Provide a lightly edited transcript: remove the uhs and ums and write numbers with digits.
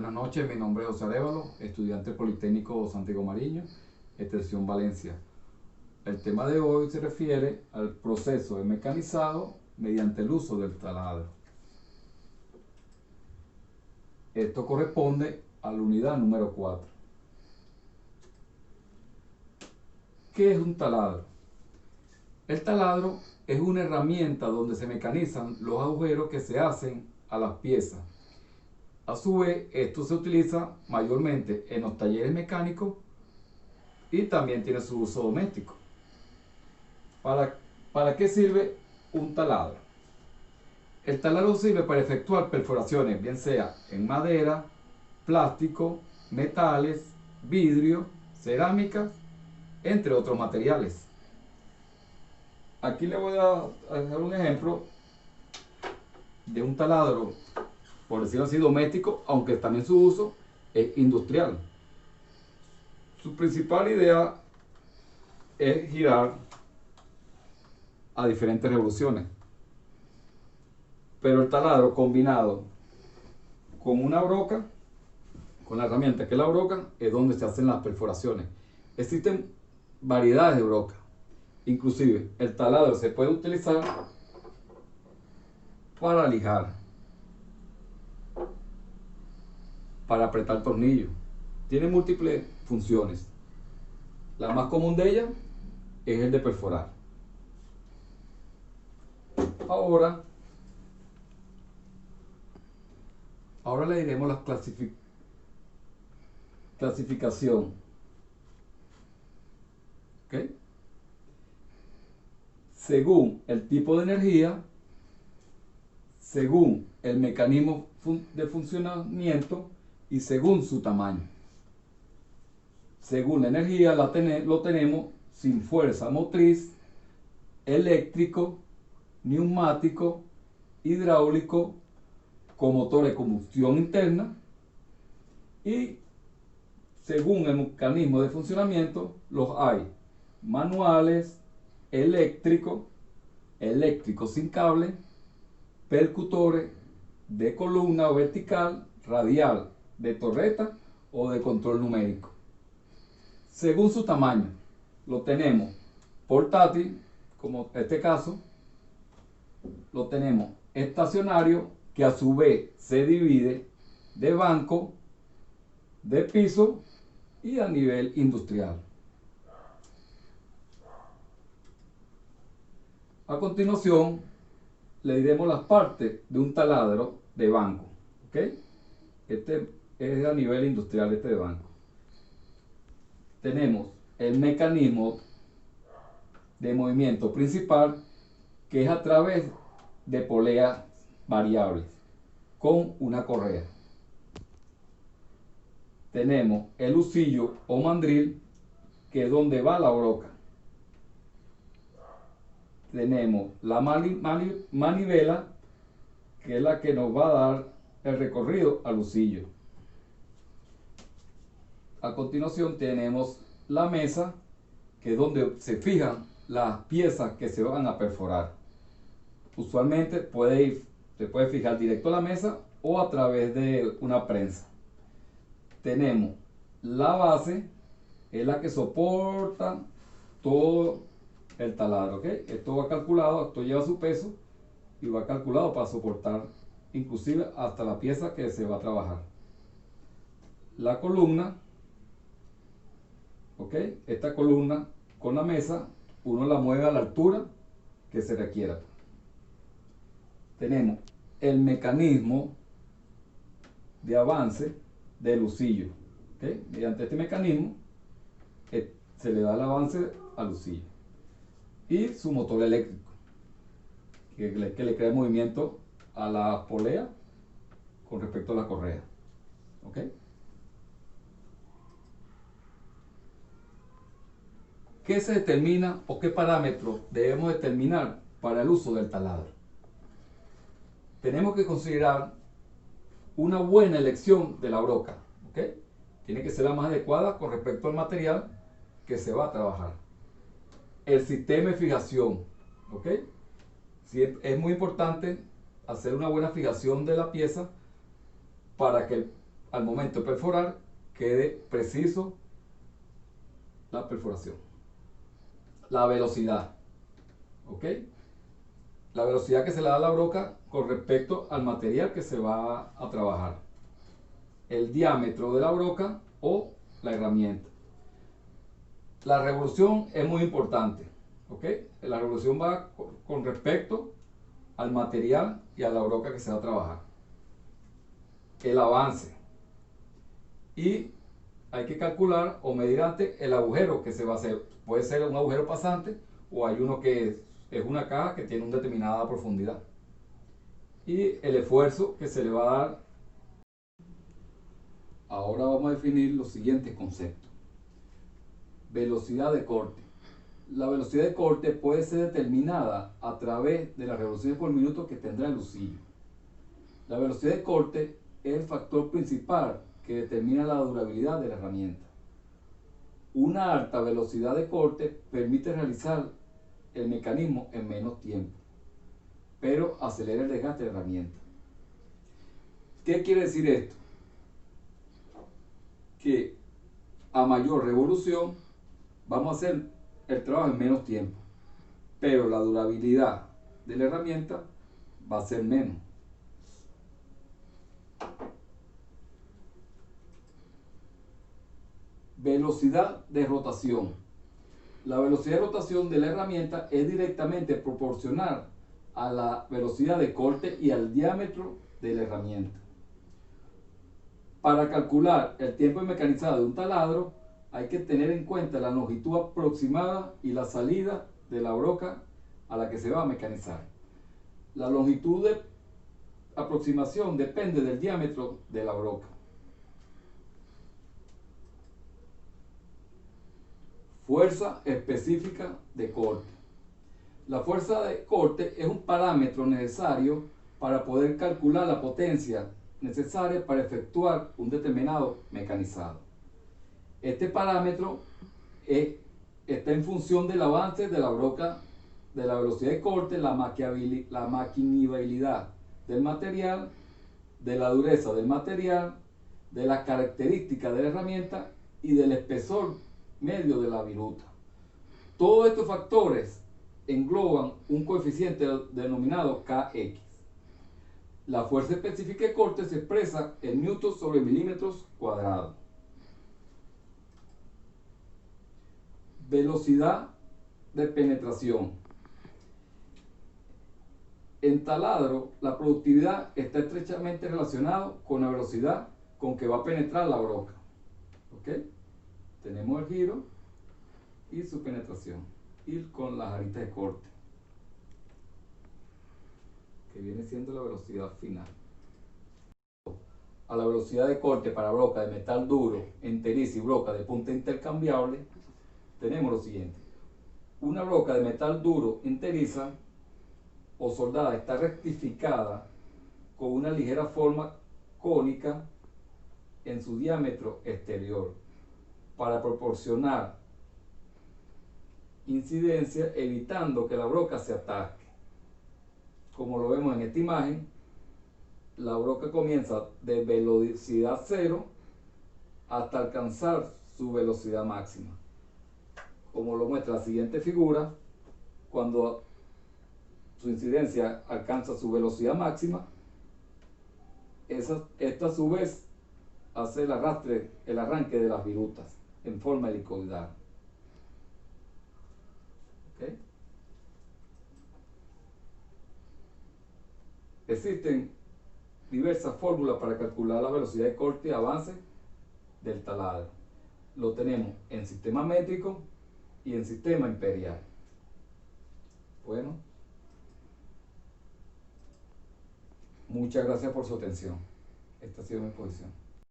buenas noches. Mi nombre es José Arévalo, estudiante del Politécnico Santiago Mariño, extensión Valencia. El tema de hoy se refiere al proceso de mecanizado mediante el uso del taladro. Esto corresponde a la unidad número 4. ¿Qué es un taladro? El taladro es una herramienta donde se mecanizan los agujeros que se hacen a las piezas. A su vez, esto se utiliza mayormente en los talleres mecánicos y también tiene su uso doméstico. ¿Para qué sirve un taladro? El taladro sirve para efectuar perforaciones, bien sea en madera, plástico, metales, vidrio, cerámica, entre otros materiales. Aquí le voy a dar un ejemplo de un taladro, por decirlo así, doméstico, aunque también su uso es industrial. Su principal idea es girar a diferentes revoluciones. Pero el taladro combinado con una broca, con la herramienta que es la broca, es donde se hacen las perforaciones. Existen variedades de brocas. Inclusive el taladro se puede utilizar para lijar, para apretar tornillos. Tiene múltiples funciones. La más común de ellas es el de perforar. Ahora le diremos la clasificación. ¿Ok? Según el tipo de energía, según el mecanismo de funcionamiento y según su tamaño. Según la energía lo tenemos sin fuerza motriz, eléctrico, neumático, hidráulico, con motor de combustión interna, y según el mecanismo de funcionamiento los hay manuales, eléctricos sin cable, percutores, de columna o vertical, radial, de torreta o de control numérico. Según su tamaño, lo tenemos portátil, como en este caso, lo tenemos estacionario, que a su vez se divide de banco, de piso y a nivel industrial. A continuación, le diremos las partes de un taladro de banco. ¿Ok? Este es a nivel industrial, este de banco. Tenemos el mecanismo de movimiento principal, que es a través de poleas variables con una correa. Tenemos el husillo o mandril, que es donde va la broca. Tenemos la manivela, que es la que nos va a dar el recorrido al husillo. A continuación tenemos la mesa, que es donde se fijan las piezas que se van a perforar. Usualmente se puede fijar directo a la mesa o a través de una prensa. Tenemos la base, es la que soporta todo el taladro. ¿Ok? Esto va calculado, esto lleva su peso y va calculado para soportar inclusive hasta la pieza que se va a trabajar. La columna, ¿ok? Esta columna con la mesa uno la mueve a la altura que se requiera. Tenemos el mecanismo de avance del husillo. ¿Okay? Mediante este mecanismo se le da el avance al husillo. Y su motor eléctrico, que le crea movimiento a la polea con respecto a la correa. ¿Ok? ¿Qué se determina o qué parámetros debemos determinar para el uso del taladro? Tenemos que considerar una buena elección de la broca. ¿Ok? Tiene que ser la más adecuada con respecto al material que se va a trabajar. El sistema de fijación. ¿Ok? Sí, es muy importante hacer una buena fijación de la pieza para que al momento de perforar quede preciso la perforación. La velocidad, ¿ok? La velocidad que se le da a la broca con respecto al material que se va a trabajar. El diámetro de la broca o la herramienta. La revolución es muy importante, ¿ok? La revolución va con respecto al material y a la broca que se va a trabajar. El avance. Y hay que calcular o medir antes el agujero que se va a hacer. Puede ser un agujero pasante o hay uno que es una caja que tiene una determinada profundidad. Y el esfuerzo que se le va a dar. Ahora vamos a definir los siguientes conceptos. Velocidad de corte. La velocidad de corte puede ser determinada a través de las revoluciones por minuto que tendrá el lucillo. La velocidad de corte es el factor principal que determina la durabilidad de la herramienta. Una alta velocidad de corte permite realizar el mecanismo en menos tiempo, pero acelera el desgaste de la herramienta. ¿Qué quiere decir esto? Que a mayor revolución vamos a hacer el trabajo en menos tiempo, pero la durabilidad de la herramienta va a ser menos. Velocidad de rotación. La velocidad de rotación de la herramienta es directamente proporcional a la velocidad de corte y al diámetro de la herramienta. Para calcular el tiempo mecanizado de un taladro, hay que tener en cuenta la longitud aproximada y la salida de la broca a la que se va a mecanizar. La longitud de aproximación depende del diámetro de la broca. Fuerza específica de corte. La fuerza de corte es un parámetro necesario para poder calcular la potencia necesaria para efectuar un determinado mecanizado. Este parámetro está en función del avance de la broca, de la velocidad de corte, la maquinabilidad del material, de la dureza del material, de las características de la herramienta y del espesor medio de la viruta. Todos estos factores engloban un coeficiente denominado Kx. La fuerza específica de corte se expresa en newtons sobre milímetros cuadrados. Velocidad de penetración. En taladro, la productividad está estrechamente relacionada con la velocidad con que va a penetrar la broca. ¿Ok? Tenemos el giro y su penetración. Y con las aritas de corte, que viene siendo la velocidad final. A la velocidad de corte para broca de metal duro, enteriza y broca de punta intercambiable, tenemos lo siguiente. Una broca de metal duro enteriza o soldada está rectificada con una ligera forma cónica en su diámetro exterior para proporcionar incidencia, evitando que la broca se ataque. Como lo vemos en esta imagen, la broca comienza de velocidad cero hasta alcanzar su velocidad máxima. Como lo muestra la siguiente figura, cuando su incidencia alcanza su velocidad máxima, esta a su vez hace el arranque de las virutas en forma helicoidal. ¿Okay? Existen diversas fórmulas para calcular la velocidad de corte y avance del taladro. Lo tenemos en sistema métrico y en sistema imperial. Bueno, muchas gracias por su atención. Esta ha sido mi exposición.